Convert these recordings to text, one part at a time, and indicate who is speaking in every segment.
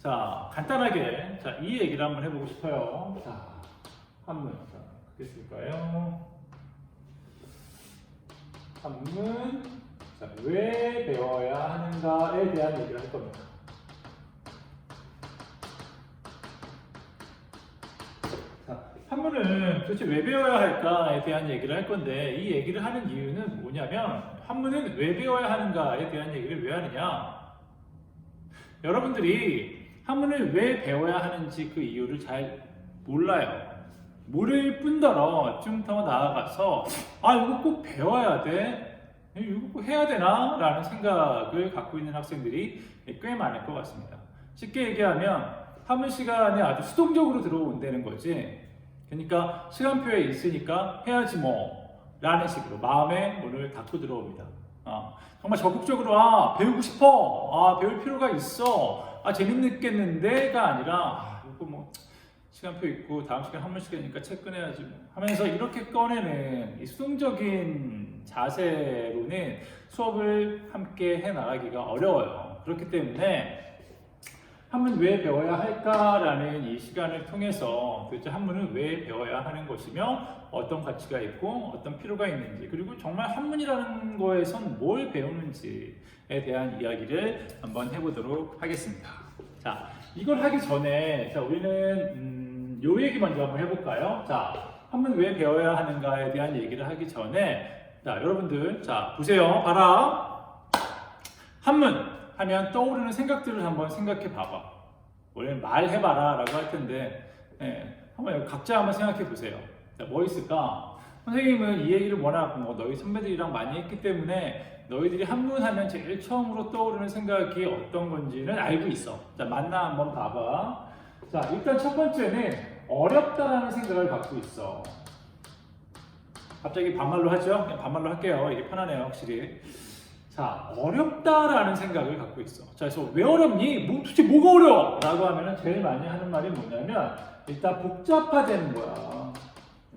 Speaker 1: 자, 간단하게 이 얘기를 한번 해보고 싶어요. 자, 한문. 자, 어떻게 쓸까요? 한문. 자, 왜 배워야 하는가에 대한 얘기를 할 겁니다. 자, 한문은 도대체 왜 배워야 할까에 대한 얘기를 할 건데, 이 얘기를 하는 이유는 뭐냐면, 한문은 왜 배워야 하는가에 대한 얘기를 왜 하느냐? 여러분들이 한문을 왜 배워야 하는지 그 이유를 잘 몰라요. 모를 뿐더러 좀 더 나아가서 이거 꼭 배워야 돼? 이거 꼭 해야 되나? 라는 생각을 갖고 있는 학생들이 꽤 많을 것 같습니다. 쉽게 얘기하면 한문 시간에 아주 수동적으로 들어온다는 거지. 그러니까 시간표에 있으니까 해야지 뭐 라는 식으로 마음의 문을 닫고 들어옵니다. 정말 적극적으로 배우고 싶어, 배울 필요가 있어, 재밌겠는데가 아니라 이거 뭐 시간표 있고 다음 시간 한문 시간이니까 책 꺼내야지 뭐 하면서 이렇게 꺼내는 이 수동적인 자세로는 수업을 함께 해 나가기가 어려워요. 그렇기 때문에 한문 왜 배워야 할까라는 이 시간을 통해서 도대체 한문을 왜 배워야 하는 것이며 어떤 가치가 있고 어떤 필요가 있는지, 그리고 정말 한문이라는 거에선 뭘 배우는지에 대한 이야기를 한번 해보도록 하겠습니다. 자, 이걸 하기 전에 우리는 요 얘기 먼저 한번 해볼까요? 자, 한문 왜 배워야 하는가에 대한 얘기를 하기 전에 여러분들 보세요. 봐라. 한문 하면 떠오르는 생각들을 한번 생각해 봐봐. 원래는 말해봐라 라고 할 텐데 한번 각자 한번 생각해 보세요. 뭐 있을까? 선생님은 이 얘기를 워낙 너희 선배들이랑 많이 했기 때문에 너희들이 한문 하면 제일 처음으로 떠오르는 생각이 어떤 건지는 알고 있어. 자, 맞나 한번 봐봐. 자, 일단 첫 번째는 어렵다라는 생각을 갖고 있어. 갑자기 반말로 하죠? 그냥 반말로 할게요. 이게 편하네요, 확실히. 자, 어렵다라는 생각을 갖고 있어. 자, 그래서 왜 어렵니? 도대체 뭐가 어려워? 라고 하면 제일 많이 하는 말이 뭐냐면 일단 복잡화되는 거야.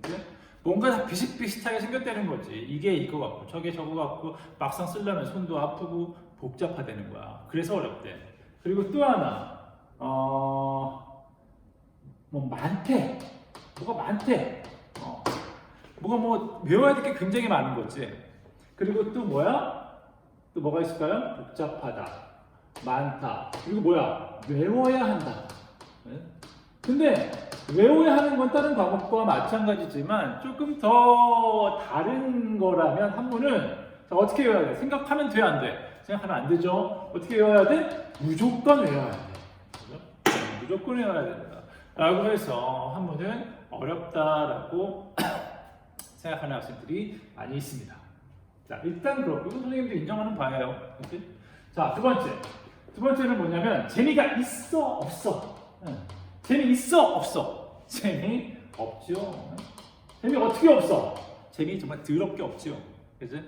Speaker 1: 그치? 뭔가 다 비슷비슷하게 생겼다는 거지. 이게 이거 같고 저게 저거 같고 막상 쓰려면 손도 아프고 복잡화되는 거야. 그래서 어렵대. 그리고 또 하나 많대. 뭐가 많대. 뭐가 외워야 될 게 굉장히 많은 거지. 그리고 또 뭐야? 또 뭐가 있을까요? 복잡하다, 많다, 그리고 뭐야? 외워야 한다. 근데 외워야 하는 건 다른 과목과 마찬가지지만 조금 더 다른 거라면 한문은 어떻게 외워야 돼? 생각하면 돼, 안 돼? 생각하면 안 되죠? 어떻게 외워야 돼? 무조건 외워야 돼. 무조건 외워야 된다. 라고 해서 한문은 어렵다라고 생각하는 학생들이 많이 있습니다. 자, 일단 그렇고 선생님도 인정하는 바예요. 그치? 자, 두 번째는 뭐냐면 재미가 있어 없어. 재미 있어 없어. 재미 없죠. 재미 어떻게 없어? 재미 정말 더럽게 없죠. 그치?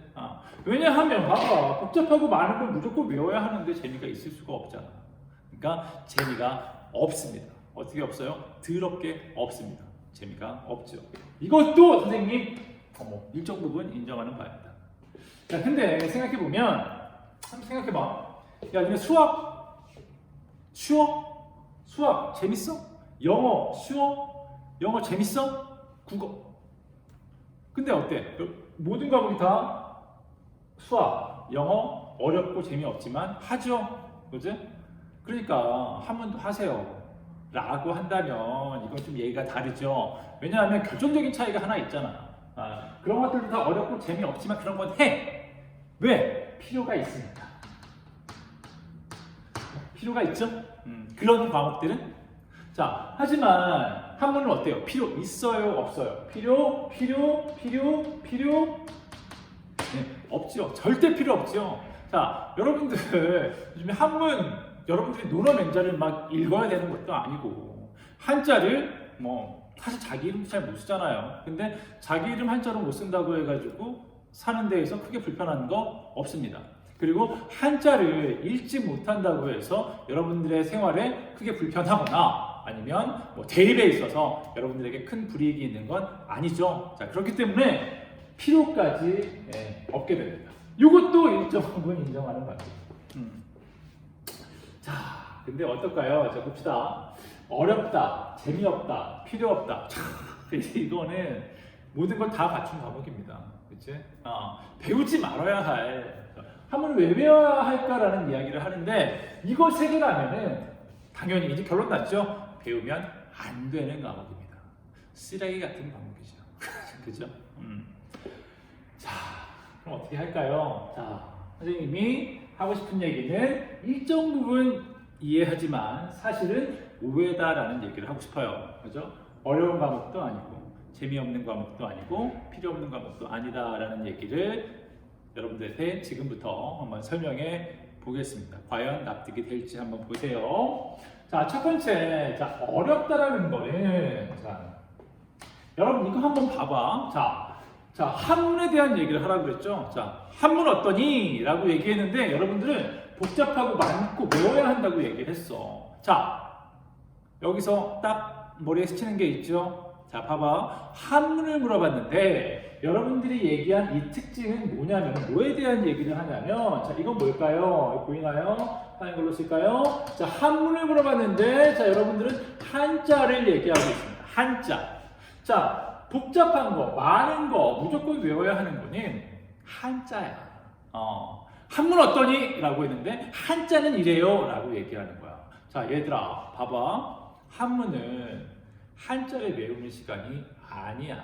Speaker 1: 왜냐하면 봐봐, 복잡하고 많은 걸 무조건 외워야 하는데 재미가 있을 수가 없잖아. 그러니까 재미가 없습니다. 어떻게 없어요? 더럽게 없습니다. 재미가 없죠. 이것도 선생님 일정 부분 인정하는 바입니다. 자, 근데 생각해보면, 생각해봐. 야, 니네 수학 쉬워? 수학 재밌어? 영어 쉬워? 영어 재밌어? 국어. 근데 어때? 모든 과목이 다 수학, 영어 어렵고 재미없지만 하죠? 그지? 그러니까 한문도 하세요. 라고 한다면 이건 좀 얘기가 다르죠. 왜냐하면 결정적인 차이가 하나 있잖아. 그런 것들도 다 어렵고 재미없지만 그런 건 해. 왜? 필요가 있으니까. 필요가 있죠? 그런 과목들은? 자, 하지만 한문은 어때요? 필요 있어요? 없어요? 필요? 없죠. 절대 필요 없죠. 자, 여러분들 요즘에 한문 여러분들이 논어맹자를 막 읽어야 되는 것도 아니고 한자를 사실 자기 이름도 잘 못 쓰잖아요. 근데 자기 이름 한자로 못 쓴다고 해가지고 사는 데에서 크게 불편한 거 없습니다. 그리고 한자를 읽지 못한다고 해서 여러분들의 생활에 크게 불편하거나 아니면 대입에 있어서 여러분들에게 큰 불이익이 있는 건 아니죠. 자, 그렇기 때문에 필요까지 없게 됩니다. 이것도 일정 부분 인정하는 거예요. 자, 근데 어떨까요? 자, 봅시다. 어렵다, 재미없다, 필요 없다. 이거는 모든 걸 다 갖춘 과목입니다. 그치? 배우지 말아야 할. 한문을 왜 배워야 할까라는 이야기를 하는데, 이거 세 개라면은 당연히 이제 결론 났죠? 배우면 안 되는 과목입니다. 쓰레기 같은 과목이죠. 그죠? 자, 그럼 어떻게 할까요? 자, 선생님이 하고 싶은 얘기는 일정 부분 이해하지만 사실은 오해다라는 얘기를 하고 싶어요. 그죠? 어려운 과목도 아니고 재미없는 과목도 아니고 필요 없는 과목도 아니다라는 얘기를 여러분들한테 지금부터 한번 설명해 보겠습니다. 과연 납득이 될지 한번 보세요. 자, 첫 번째, 자, 어렵다라는 거는, 자, 여러분 이거 한번 봐봐. 자, 한문에 대한 얘기를 하라고 그랬죠. 자, 한문 어떠니? 라고 얘기했는데 여러분들은 복잡하고 많고 외워야 한다고 얘기를 했어. 자, 여기서 딱 머리에 스치는 게 있죠. 자, 봐봐. 한문을 물어봤는데 여러분들이 얘기한 이 특징은 뭐냐면 뭐에 대한 얘기를 하냐면, 자, 이건 뭘까요? 보이나요? 하는 걸로 쓸까요? 자, 한문을 물어봤는데, 자, 여러분들은 한자를 얘기하고 있습니다. 한자. 자, 복잡한 거, 많은 거, 무조건 외워야 하는 거는 한자야. 한문 어떠니? 라고 했는데 한자는 이래요 라고 얘기하는 거야. 자, 얘들아 봐봐. 한문은 한자를 외우는 시간이 아니야.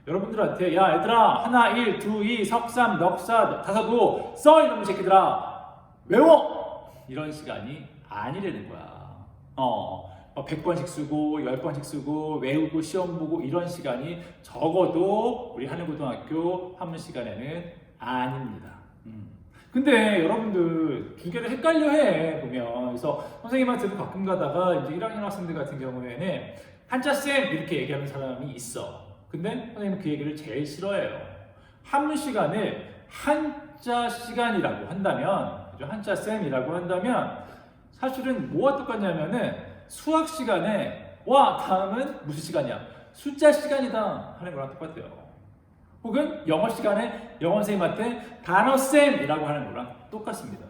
Speaker 1: 여러분들한테 야 얘들아 하나 일 두 이 석삼 넉사 다사도 써 이놈의 새끼들아 외워 이런 시간이 아니라는 거야. 100번씩 쓰고 10번씩 쓰고 외우고 시험 보고 이런 시간이 적어도 우리 하늘고등학교 한문 시간에는 아닙니다. 근데 여러분들 두 개를 헷갈려 해 보면. 그래서 선생님한테도 가끔 가다가 이제 1학년 학생들 같은 경우에는 한자쌤 이렇게 얘기하는 사람이 있어. 근데 선생님은 그 얘기를 제일 싫어해요. 한문 시간을 한자 시간이라고 한다면, 그죠? 한자쌤이라고 한다면 사실은 뭐가 똑같냐면은 수학 시간에 와 다음은 무슨 시간이야? 숫자 시간이다 하는 거랑 똑같아요. 혹은 영어 시간에 영어 선생님한테 단어쌤이라고 하는 거랑 똑같습니다.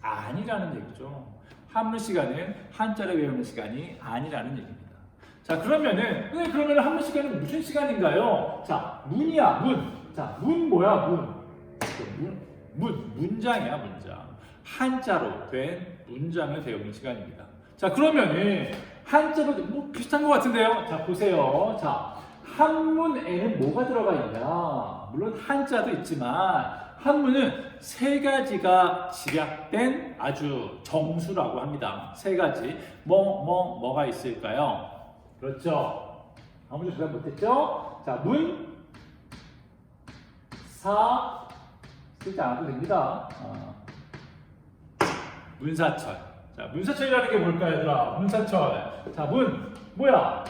Speaker 1: 아니라는 얘기죠. 한문 시간은 한자를 외우는 시간이 아니라는 얘기입니다. 자, 그러면은 한문 시간은 무슨 시간인가요? 자, 문이야, 문. 자, 문 뭐야, 문. 문장이야, 문장. 한자로 된 문장을 배우는 시간입니다. 자, 그러면은 한자로 뭐 비슷한 것 같은데요. 자, 보세요. 자, 한문에는 뭐가 들어가 있냐? 물론 한자도 있지만 한문은 세 가지가 집약된 아주 정수라고 합니다. 세 가지. 뭐가 있을까요? 그렇죠. 아무도 대답 못했죠? 자, 문, 사, 쓰지 않아도 됩니다. 문사철. 자, 문사철이라는 게 뭘까요, 얘들아? 문사철. 자, 문, 뭐야?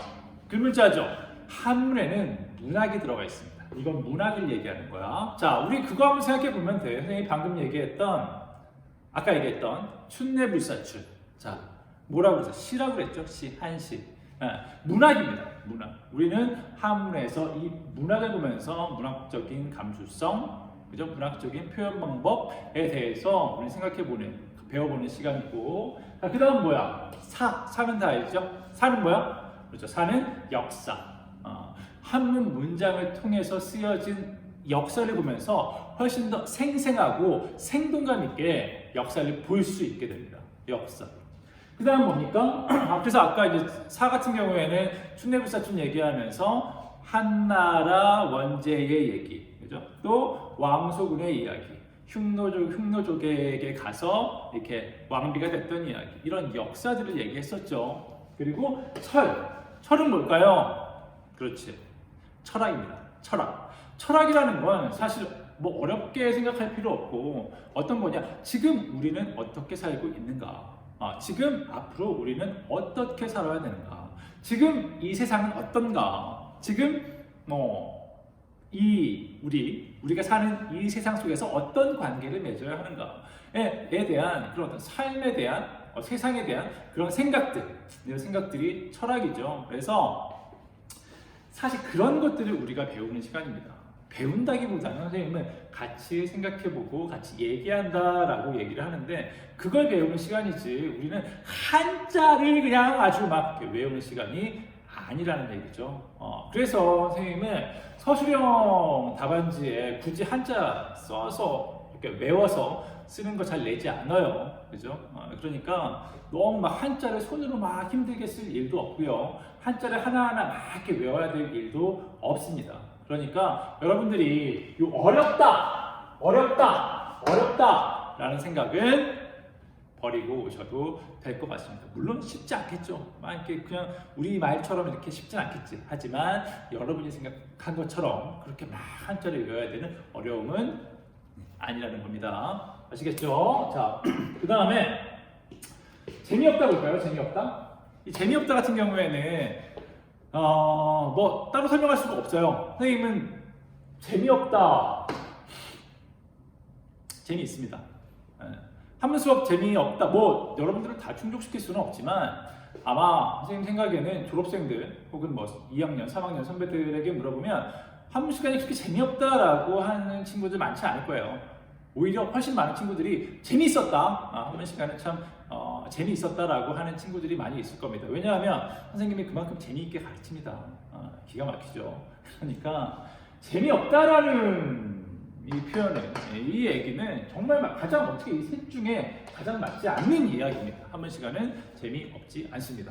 Speaker 1: 글문자죠. 한문에는 문학이 들어가 있습니다. 이건 문학을 얘기하는 거야. 자, 우리 그거 한번 생각해 보면 돼. 선생님이 방금 아까 얘기했던 춘내불사출. 자, 뭐라고 그랬어? 시라고 그랬죠? 시, 한시. 문학입니다. 문학. 우리는 한문에서 이 문학을 보면서 문학적인 감수성, 그죠? 문학적인 표현 방법에 대해서 우리 배워보는 시간이고. 자, 그 다음 뭐야? 사는 다 알죠? 사는 뭐야? 그렇죠. 사는 역사. 한문 문장을 통해서 쓰여진 역사를 보면서 훨씬 더 생생하고 생동감 있게 역사를 볼 수 있게 됩니다. 역사. 그 다음 뭡니까? 그래서 아까 이제 사 같은 경우에는 춘내불사춘 얘기하면서 한나라 원제의 얘기, 그죠? 또 왕소군의 이야기, 흉노족에게 가서 이렇게 왕비가 됐던 이야기, 이런 역사들을 얘기했었죠. 그리고 철은 뭘까요? 그렇지. 철학입니다. 철학이라는 건 사실 뭐 어렵게 생각할 필요 없고 어떤 거냐? 지금 우리는 어떻게 살고 있는가? 지금 앞으로 우리는 어떻게 살아야 되는가? 지금 이 세상은 어떤가? 지금 우리가 사는 이 세상 속에서 어떤 관계를 맺어야 하는가에 대한 그런 어떤 삶에 대한 세상에 대한 그런 이런 생각들이 철학이죠. 그래서 사실 그런 것들을 우리가 배우는 시간입니다. 배운다기보다는 선생님은 같이 생각해보고 같이 얘기한다라고 얘기를 하는데 그걸 배우는 시간이지 우리는 한자를 그냥 아주 막 이렇게 외우는 시간이 아니라는 얘기죠. 그래서 선생님은 서술형 답안지에 굳이 한자 써서 이렇게 외워서 쓰는 거 잘 내지 않아요. 그죠? 그러니까 너무 막 한자를 손으로 막 힘들게 쓸 일도 없고요. 한자를 하나하나 막 이렇게 외워야 될 일도 없습니다. 그러니까 여러분들이 이 어렵다 라는 생각은 버리고 오셔도 될 것 같습니다. 물론 쉽지 않겠죠. 막 이렇게 그냥 우리 말처럼 이렇게 쉽진 않겠지. 하지만 여러분이 생각한 것처럼 그렇게 막 한자를 외워야 되는 어려움은 아니라는 겁니다. 아시겠죠? 자, 그 다음에 재미없다 볼까요? 재미없다? 이 재미없다 같은 경우에는 뭐 따로 설명할 수가 없어요. 선생님은 재미없다. 재미있습니다. 한문 수업 재미없다. 뭐 여러분들을 다 충족시킬 수는 없지만 아마 선생님 생각에는 졸업생들 혹은 뭐 2학년, 3학년 선배들에게 물어보면 한문 시간이 그렇게 재미없다라고 하는 친구들 많지 않을 거예요. 오히려 훨씬 많은 친구들이 재미있었다. 한문 시간은 참 재미있었다라고 하는 친구들이 많이 있을 겁니다. 왜냐하면 선생님이 그만큼 재미있게 가르칩니다. 기가 막히죠. 그러니까 재미없다라는 이 표현은, 이 얘기는 정말 가장 어떻게 이 셋 중에 가장 맞지 않는 이야기입니다. 한문 시간은 재미없지 않습니다.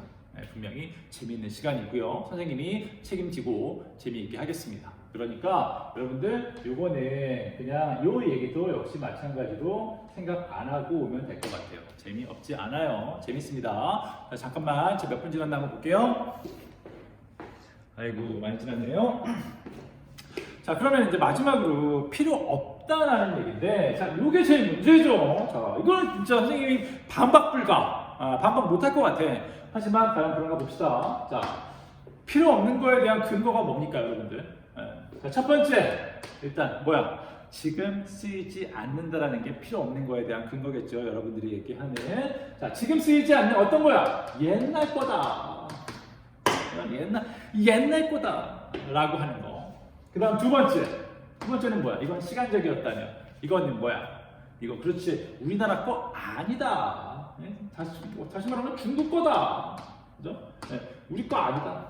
Speaker 1: 분명히 재미있는 시간이고요. 선생님이 책임지고 재미있게 하겠습니다. 그러니까 여러분들 요거는 그냥 요 얘기도 역시 마찬가지로 생각 안 하고 오면 될 것 같아요. 재미없지 않아요. 재밌습니다. 자, 잠깐만 저 몇 분 지났나 한번 볼게요. 아이고 많이 지났네요. 자, 그러면 이제 마지막으로 필요 없다라는 얘기인데, 자, 이게 제일 문제죠. 자, 이거는 진짜 선생님이 반박 불가, 반박 못할 것 같아. 하지만 과연 그런가 봅시다. 자, 필요 없는 거에 대한 근거가 뭡니까, 여러분들? 자, 첫 번째, 일단 뭐야? 지금 쓰이지 않는다라는 게 필요 없는 거에 대한 근거겠죠. 여러분들이 얘기하는. 자, 지금 쓰이지 않는 어떤 거야? 옛날 거다. 옛날 거다라고 하는 거. 그 다음 두 번째는 뭐야? 이건 시간적이었다면, 이거는 뭐야? 이거 그렇지, 우리나라 거 아니다. 네? 다시 말하면 중국 거다. 그죠? 네, 우리 거 아니다.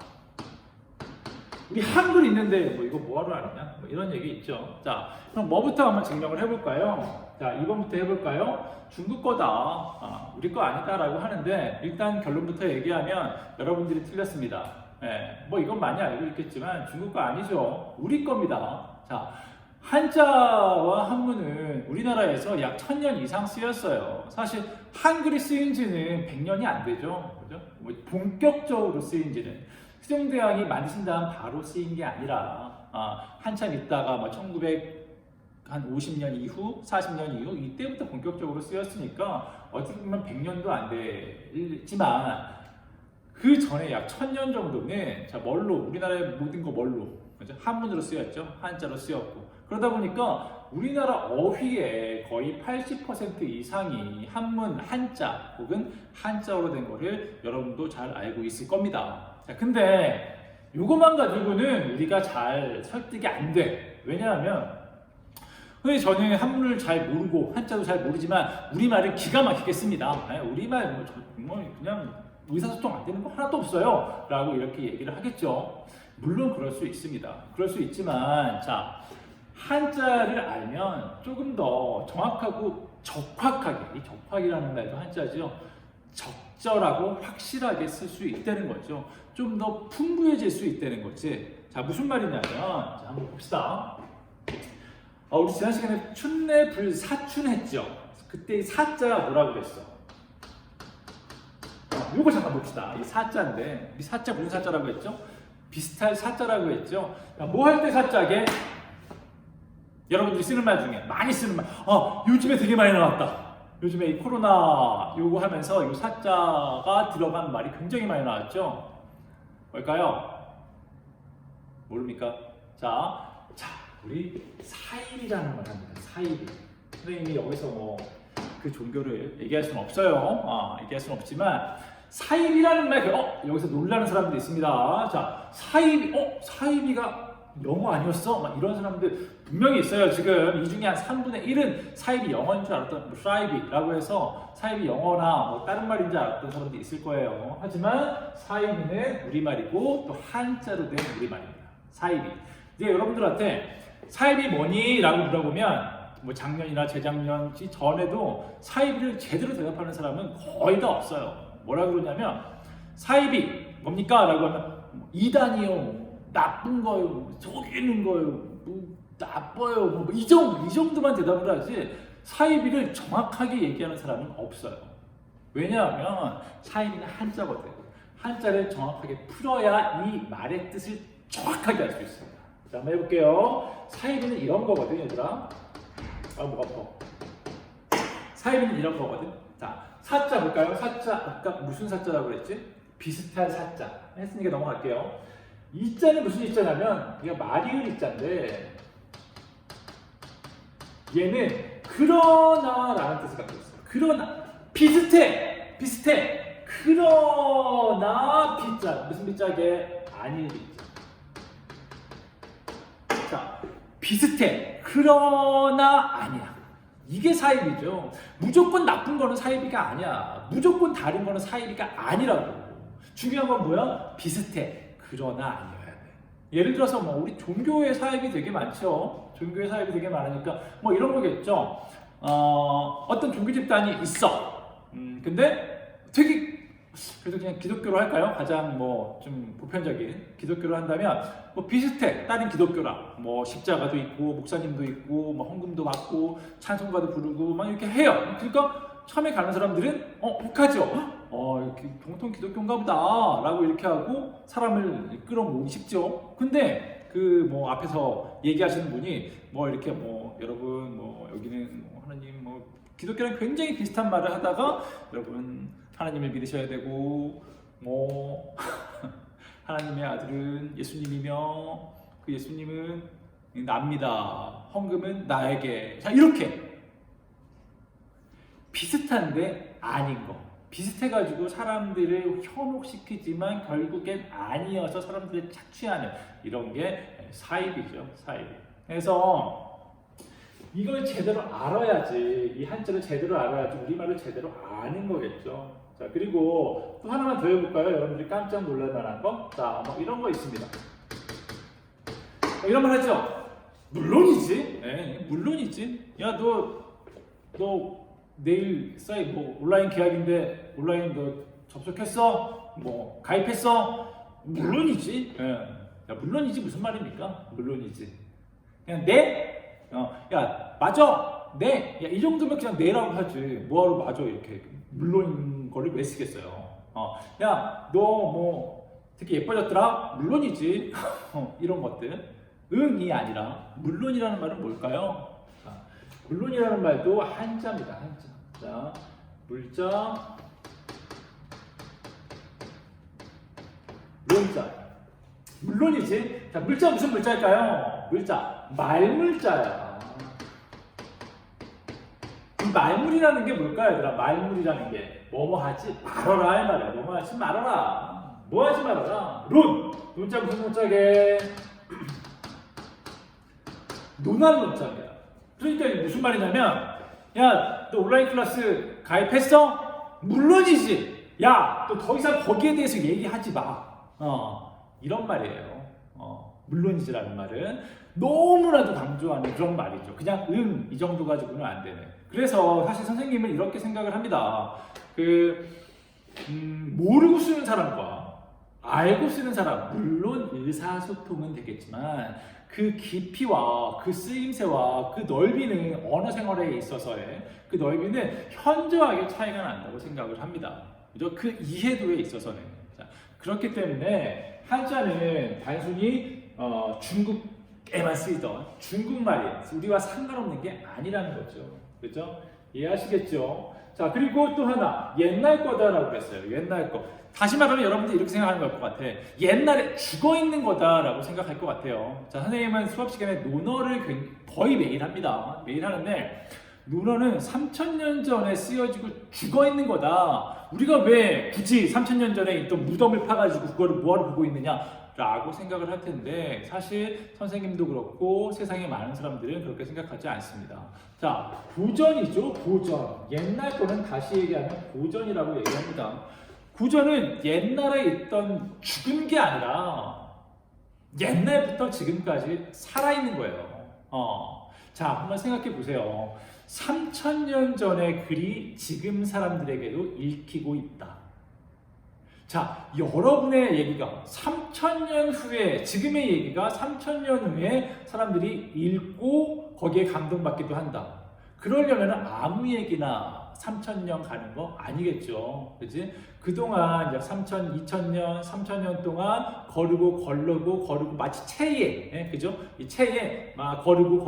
Speaker 1: 우리 한글 있는데 뭐 이거 뭐하러 아느냐? 뭐 이런 얘기 있죠. 자, 그럼 뭐부터 한번 증명을 해볼까요? 자, 2번부터 해볼까요? 중국 거다. 우리 거 아니다라고 하는데 일단 결론부터 얘기하면 여러분들이 틀렸습니다. 네, 뭐 이건 많이 알고 있겠지만 중국 거 아니죠. 우리 겁니다. 자, 한자와 한문은 우리나라에서 약 1000년 이상 쓰였어요. 사실 한글이 쓰인 지는 100년이 안 되죠. 그죠? 뭐 본격적으로 쓰인 지는 세종대왕이 만드신 다음 바로 쓰인 게 아니라 한참 있다가 뭐 1950년 이후, 40년 이후 이때부터 본격적으로 쓰였으니까 어떻게 보면 100년도 안 되지만 그 전에 약 1000년 정도는 자, 뭘로 우리나라의 모든 거 뭘로 그죠? 한문으로 쓰였죠. 한자로 쓰였고 그러다 보니까 우리나라 어휘의 거의 80% 이상이 한문, 한자 혹은 한자어로 된 거를 여러분도 잘 알고 있을 겁니다. 자, 근데 이것만 가지고는 우리가 잘 설득이 안 돼. 왜냐하면 저는 한문을 잘 모르고 한자도 잘 모르지만 우리말을 기가 막히게 씁니다. 우리말 뭐 그냥 의사소통 안 되는 거 하나도 없어요 라고 이렇게 얘기를 하겠죠. 물론 그럴 수 있습니다. 그럴 수 있지만 자, 한자를 알면 조금 더 정확하고 적확하게, 이 적확이라는 말도 한자죠. 적절하고 확실하게 쓸 수 있다는 거죠. 좀 더 풍부해질 수 있다는 거지. 자, 무슨 말이냐면 자, 한번 봅시다. 우리 지난 시간에 춘내불사춘 했죠. 그때 이 사자가 뭐라고 그랬어? 요거 잠깐 봅시다. 이 사자인데, 이 사자 무슨 사자라고 했죠? 비슷할 사자라고 했죠. 뭐 할 때 사자게? 여러분들이 쓰는 말 중에 많이 쓰는 말. 요즘에 되게 많이 나왔다. 요즘에 이 코로나 요거 하면서 이 사자가 들어간 말이 굉장히 많이 나왔죠. 뭘까요? 모릅니까? 자, 우리 사일이라는 말 합니다. 사일. 선생님이 여기서 뭐 그 종교를 얘기할 수는 없어요. 얘기할 수는 없지만 사입이라는 말, 여기서 놀라는 사람들이 있습니다. 자, 사입이, 사입이가 영어 아니었어? 막 이런 사람들 분명히 있어요. 지금 이 중에 한 3분의 1은 사입이 영어인 줄 알았던 뭐 사이비라고 해서 사입이 영어나 뭐 다른 말인 줄 알았던 사람도 있을 거예요. 하지만 사이비는 우리말이고 또 한자로 된 우리말입니다. 사이비. 이제 여러분들한테 사입이 뭐니? 라고 물어보면 뭐 작년이나 재작년 전에도 사입을 제대로 대답하는 사람은 거의 다 없어요. 뭐라 그러냐면 사입이 뭡니까? 라고 하면 이단이요, 나쁜 거요, 속이는 거요, 뭐 나빠요, 이 정도만 대답을 하지 사입이를 정확하게 얘기하는 사람은 없어요. 왜냐하면 사입이는 한자거든. 한자를 정확하게 풀어야 이 말의 뜻을 정확하게 알 수 있습니다. 자, 한번 해볼게요. 사입이는 이런 거거든, 얘들아. 아, 목 아파. 사입이는 이런 거거든. 자, 사자 볼까요? 사자, 아까 무슨 사자라고 그랬지? 비슷한 사자. 했으니까 넘어갈게요. 이자는 무슨 이자냐면, 이게 마리을 이자인데, 얘는 그러나라는 뜻을 갖고 있어요. 그러나, 비슷해! 그러나, 비자. 무슨 비자게? 아닐 비자. 자, 비슷해. 그러나 아니야. 이게 사입이죠. 무조건 나쁜 거는 사입이가 아니야. 무조건 다른 거는 사입이가 아니라고. 중요한 건 뭐야? 비슷해. 그러나 아니어야 돼. 예를 들어서 뭐 우리 종교의 사입이 되게 많죠. 종교의 사입이 되게 많으니까 뭐 이런 거겠죠. 어떤 종교 집단이 있어. 근데 되게 그래도 그냥 기독교로 할까요? 가장 뭐 좀 보편적인 기독교로 한다면 뭐 비슷해. 다른 기독교랑 뭐 십자가도 있고 목사님도 있고 뭐 헌금도 받고 찬송가도 부르고 막 이렇게 해요. 그러니까 처음에 가는 사람들은 혹하죠. 이렇게 정통 기독교인가 보다라고 이렇게 하고 사람을 끌어모으기 쉽죠. 근데 그 뭐 앞에서 얘기하시는 분이 뭐 이렇게 뭐 여러분 뭐 여기는 뭐 하나님 뭐 기독교랑 굉장히 비슷한 말을 하다가 여러분 하나님을 믿으셔야 되고 뭐 하나님의 아들은 예수님이며 그 예수님은 납니다. 헌금은 나에게. 자, 이렇게 비슷한데 아닌 거. 비슷해가지고 사람들을 현혹시키지만 결국엔 아니어서 사람들을 착취하는 이런 게 사입이죠. 사입. 그래서 이걸 제대로 알아야지, 이 한자를 제대로 알아야지 우리말을 제대로 아는 거겠죠. 자, 그리고 또 하나만 더 해볼까요? 여러분들이 깜짝 놀랄 만한 거? 자, 뭐 이런 거 있습니다. 이런 말 하죠? 물론이지. 네, 물론이지. 야, 너 내일 사이 뭐 온라인 계약인데 온라인 너 접속했어? 뭐 가입했어? 물론이지. 예. 야, 물론이지 무슨 말입니까? 물론이지. 그냥 네? 야, 맞아. 네. 야, 이 정도면 그냥 네라고 하지. 뭐하러 맞아 이렇게. 물론인 거를 왜 쓰겠어요? 야, 너 뭐 되게 예뻐졌더라? 물론이지. 이런 것들. 응이 아니라 물론이라는 말은 뭘까요? 물론이라는 말도 한자입니다. 한자. 자, 물자, 론자. 물론이지. 자, 물자 무슨 물자일까요? 물자. 말물자야. 이 말물이라는 게 뭘까요, 얘들아? 말물이라는 게 뭐뭐 하지 말아라 이 말이야. 뭐뭐 하지 말아라. 뭐 하지 말아라. 론. 논자 무슨 논자게? 논하는 논자입니다. 그러니까 이게 무슨 말이냐면, 야, 너 온라인 클래스 가입했어? 물론이지. 야, 또 더 이상 거기에 대해서 얘기하지 마. 이런 말이에요. 물론이지라는 말은 너무나도 강조하는 그런 말이죠. 그냥 이 정도 가지고는 안 되네. 그래서 사실 선생님은 이렇게 생각을 합니다. 모르고 쓰는 사람과 알고 쓰는 사람, 물론 의사소통은 되겠지만 그 깊이와 그 쓰임새와 그 넓이는 언어 생활에 있어서의 그 넓이는 현저하게 차이가 난다고 생각을 합니다. 그죠? 그 이해도에 있어서는. 자, 그렇기 때문에 한자는 단순히 중국에만 쓰이던 중국말이 우리와 상관없는 게 아니라는 거죠. 그죠? 이해하시겠죠? 자, 그리고 또 하나, 옛날 거다라고 그랬어요. 옛날 거. 다시 말하면 여러분들 이렇게 생각하는 것 같아. 옛날에 죽어 있는 거다라고 생각할 것 같아요. 자, 선생님은 수업 시간에 논어를 거의 매일 합니다. 매일 하는데, 논어는 3000년 전에 쓰여지고 죽어 있는 거다. 우리가 왜 굳이 3000년 전에 있던 무덤을 파가지고 그거를 뭐하러 보고 있느냐? 라고 생각을 할 텐데 사실 선생님도 그렇고 세상에 많은 사람들은 그렇게 생각하지 않습니다. 자, 고전이죠. 고전. 옛날 거는 다시 얘기하면 고전이라고 얘기합니다. 고전은 옛날에 있던 죽은 게 아니라 옛날부터 지금까지 살아있는 거예요. 자, 한번 생각해 보세요. 3000년 전의 글이 지금 사람들에게도 읽히고 있다. 자, 여러분의 얘기가 3000년 후에, 지금의 얘기가 3000년 후에 사람들이 읽고 거기에 감동받기도 한다. 그러려면 아무 얘기나 3000년 가는 거 아니겠죠. 그지? 그동안 2000년, 3000년 동안 거르고 마치 체에, 그죠? 이 체에 막 거르고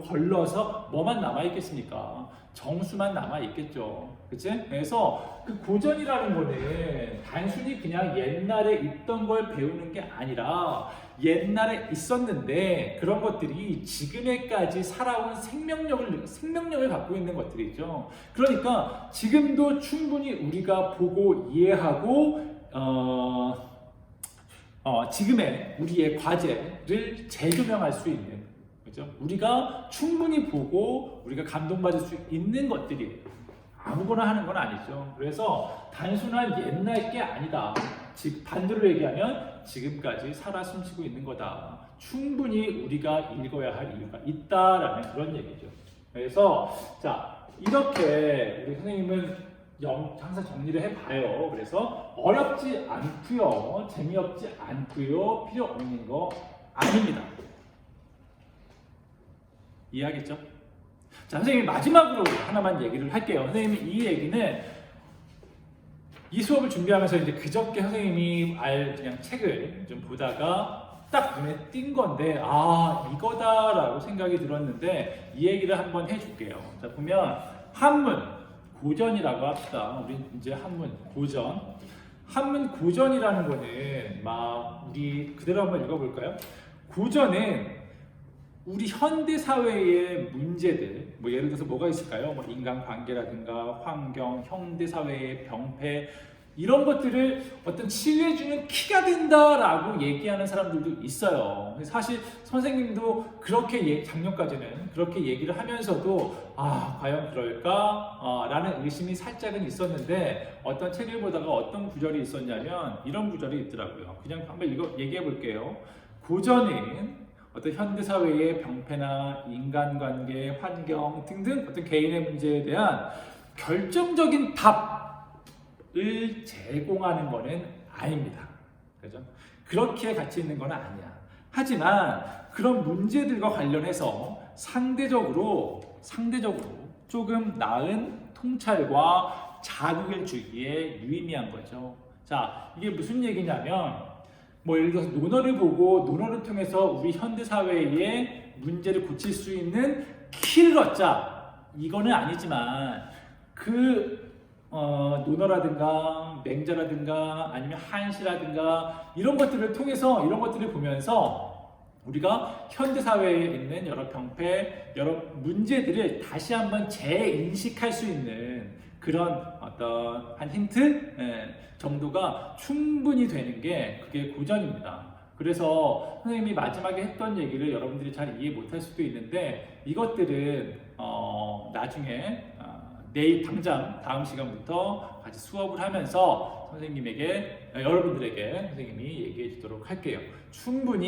Speaker 1: 걸러서 뭐만 남아있겠습니까? 정수만 남아있겠죠. 그치? 그래서 그 고전이라는 거는 단순히 그냥 옛날에 있던 걸 배우는 게 아니라 옛날에 있었는데 그런 것들이 지금에까지 살아온 생명력을 갖고 있는 것들이죠. 그러니까 지금도 충분히 우리가 보고 이해하고 지금의 우리의 과제를 재조명할 수 있는, 그죠? 우리가 충분히 보고 우리가 감동받을 수 있는 것들이 아무거나 하는 건 아니죠. 그래서 단순한 옛날 게 아니다. 즉 반대로 얘기하면 지금까지 살아 숨쉬고 있는 거다. 충분히 우리가 읽어야 할 이유가 있다라는 그런 얘기죠. 그래서 자, 이렇게 우리 선생님은 항상 정리를 해봐요. 그래서 어렵지 않고요, 재미없지 않고요, 필요 없는 거 아닙니다. 이해하겠죠? 자, 선생님이 마지막으로 하나만 얘기를 할게요. 선생님이 이 얘기는 이 수업을 준비하면서 이제 그저께 선생님이 그냥 책을 좀 보다가 딱 눈에 띈 건데, 아, 이거다라고 생각이 들었는데 이 얘기를 한번 해줄게요. 자, 보면 한문 고전이라고 합시다. 우리 이제 한문 고전. 한문 고전이라는 거는 우리 그대로 한번 읽어볼까요? 고전은 우리 현대 사회의 문제들, 예를 들어서 뭐가 있을까요? 인간관계라든가 환경, 현대 사회의 병폐, 이런 것들을 어떤 치유해주는 키가 된다라고 얘기하는 사람들도 있어요. 사실 선생님도 그렇게 작년까지는 그렇게 얘기를 하면서도 과연 그럴까? 라는 의심이 살짝은 있었는데 어떤 책을 보다가 어떤 구절이 있었냐면 이런 구절이 있더라고요. 그냥 한번 얘기해 볼게요. 고전은 어떤 현대사회의 병폐나 인간관계, 환경 등등 어떤 개인의 문제에 대한 결정적인 답을 제공하는 것은 아닙니다. 그죠? 그렇게 가치 있는 건 아니야. 하지만 그런 문제들과 관련해서 상대적으로 조금 나은 통찰과 자극을 주기에 유의미한 거죠. 자, 이게 무슨 얘기냐면 예를 들어서 논어를 보고 논어를 통해서 우리 현대사회의 문제를 고칠 수 있는 키를 얻자, 이거는 아니지만 논어라든가 맹자라든가 아니면 한시라든가 이런 것들을 통해서 이런 것들을 보면서 우리가 현대사회에 있는 여러 병폐, 여러 문제들을 다시 한번 재인식할 수 있는 그런 어떤 한 힌트 정도가 충분히 되는 게 그게 고전입니다. 그래서 선생님이 마지막에 했던 얘기를 여러분들이 잘 이해 못할 수도 있는데 이것들은 나중에 내일 당장 다음 시간부터 같이 수업을 하면서 여러분들에게 선생님이 얘기해 주도록 할게요. 충분히